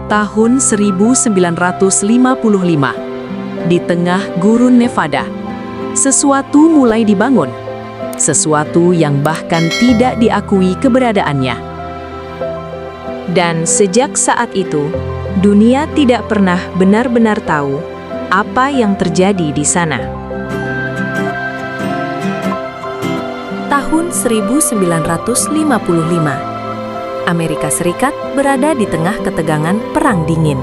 Tahun 1955, di tengah gurun Nevada, sesuatu mulai dibangun. Sesuatu yang bahkan tidak diakui keberadaannya. Dan sejak saat itu, dunia tidak pernah benar-benar tahu apa yang terjadi di sana. Tahun 1955, Amerika Serikat berada di tengah ketegangan Perang Dingin.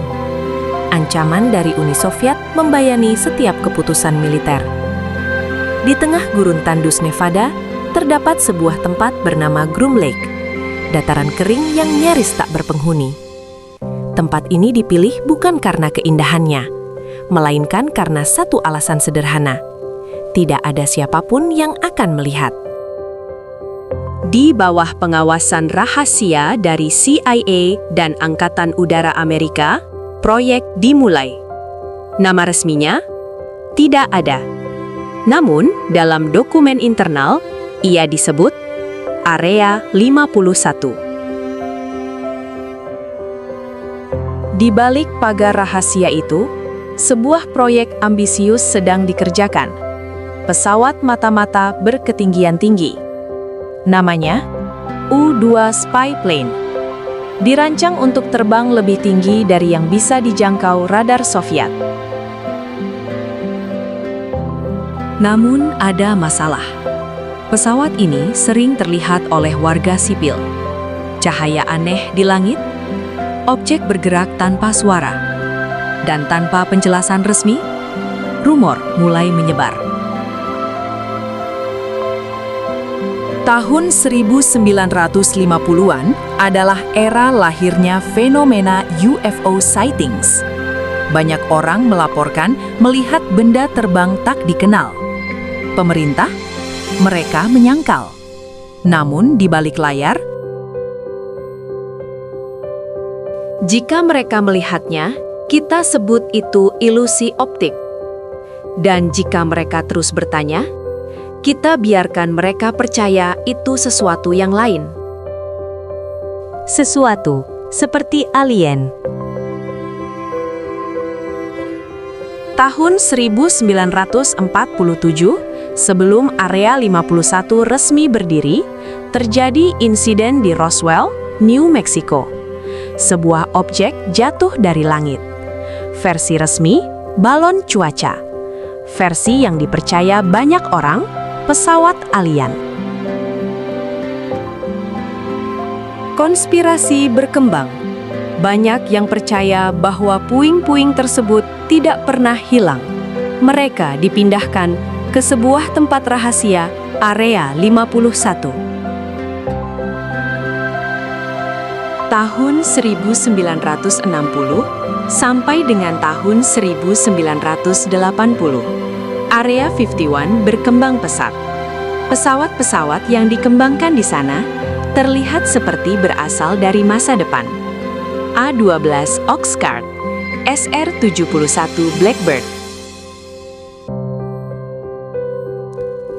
Ancaman dari Uni Soviet membayani setiap keputusan militer. Di tengah gurun tandus Nevada, terdapat sebuah tempat bernama Groom Lake, dataran kering yang nyaris tak berpenghuni. Tempat ini dipilih bukan karena keindahannya, melainkan karena satu alasan sederhana. Tidak ada siapapun yang akan melihat. Di bawah pengawasan rahasia dari CIA dan Angkatan Udara Amerika, proyek dimulai. Nama resminya tidak ada. Namun, dalam dokumen internal, ia disebut Area 51. Di balik pagar rahasia itu, sebuah proyek ambisius sedang dikerjakan. Pesawat mata-mata berketinggian tinggi. Namanya U-2 Spy Plane. Dirancang untuk terbang lebih tinggi dari yang bisa dijangkau radar Soviet. Namun ada masalah. Pesawat ini sering terlihat oleh warga sipil. Cahaya aneh di langit, objek bergerak tanpa suara, dan tanpa penjelasan resmi, rumor mulai menyebar. Tahun 1950-an adalah era lahirnya fenomena UFO sightings. Banyak orang melaporkan melihat benda terbang tak dikenal. Pemerintah, mereka menyangkal. Namun di balik layar, jika mereka melihatnya, kita sebut itu ilusi optik. Dan jika mereka terus bertanya, kita biarkan mereka percaya itu sesuatu yang lain. Sesuatu seperti alien. Tahun 1947, sebelum Area 51 resmi berdiri, terjadi insiden di Roswell, New Mexico. Sebuah objek jatuh dari langit. Versi resmi, balon cuaca. Versi yang dipercaya banyak orang, pesawat alien. Konspirasi berkembang. Banyak yang percaya bahwa puing-puing tersebut tidak pernah hilang. Mereka dipindahkan ke sebuah tempat rahasia, Area 51. Tahun 1960 sampai dengan tahun 1980. Area 51 berkembang pesat. Pesawat-pesawat yang dikembangkan di sana terlihat seperti berasal dari masa depan. A-12 Oxcart, SR-71 Blackbird.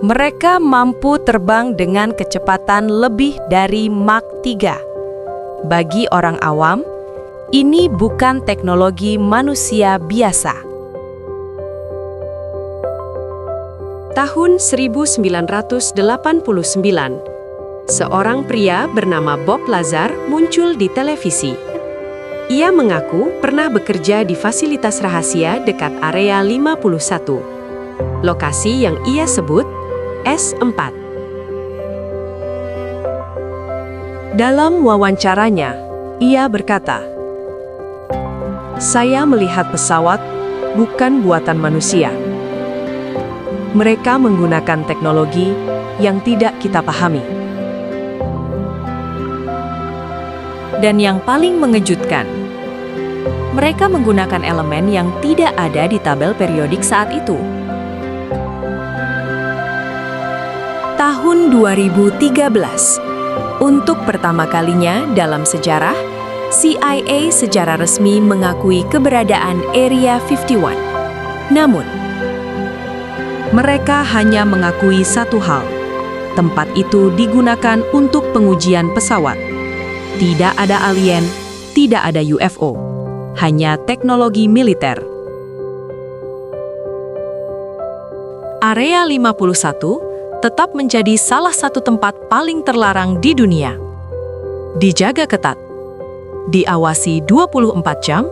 Mereka mampu terbang dengan kecepatan lebih dari Mach 3. Bagi orang awam, ini bukan teknologi manusia biasa. Tahun 1989, seorang pria bernama Bob Lazar muncul di televisi. Ia mengaku pernah bekerja di fasilitas rahasia dekat Area 51, lokasi yang ia sebut S4. Dalam wawancaranya, ia berkata, "Saya melihat pesawat bukan buatan manusia. Mereka menggunakan teknologi yang tidak kita pahami." Dan yang paling mengejutkan, mereka menggunakan elemen yang tidak ada di tabel periodik saat itu. Tahun 2013, untuk pertama kalinya dalam sejarah, CIA secara resmi mengakui keberadaan Area 51. Namun, mereka hanya mengakui satu hal. Tempat itu digunakan untuk pengujian pesawat. Tidak ada alien, tidak ada UFO. hanya teknologi militer. Area 51 tetap menjadi salah satu tempat paling terlarang di dunia. Dijaga ketat, diawasi 24 jam,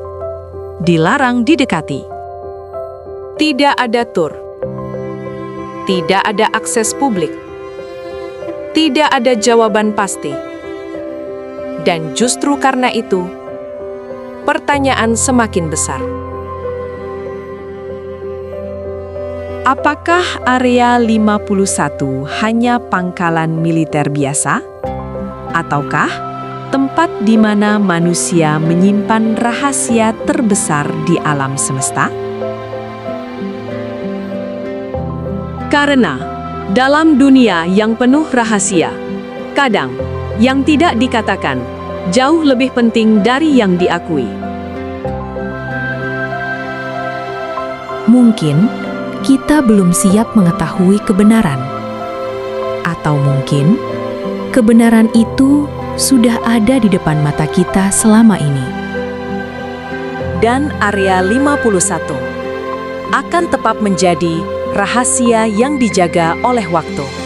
dilarang didekati. Tidak ada tur, tidak ada akses publik, tidak ada jawaban pasti. Dan justru karena itu, pertanyaan semakin besar. Apakah area 51 hanya pangkalan militer biasa? Ataukah tempat di mana manusia menyimpan rahasia terbesar di alam semesta? Karena dalam dunia yang penuh rahasia, kadang yang tidak dikatakan jauh lebih penting dari yang diakui. Mungkin kita belum siap mengetahui kebenaran. Atau mungkin kebenaran itu sudah ada di depan mata kita selama ini. Dan area 51 akan tetap menjadi rahasia yang dijaga oleh waktu.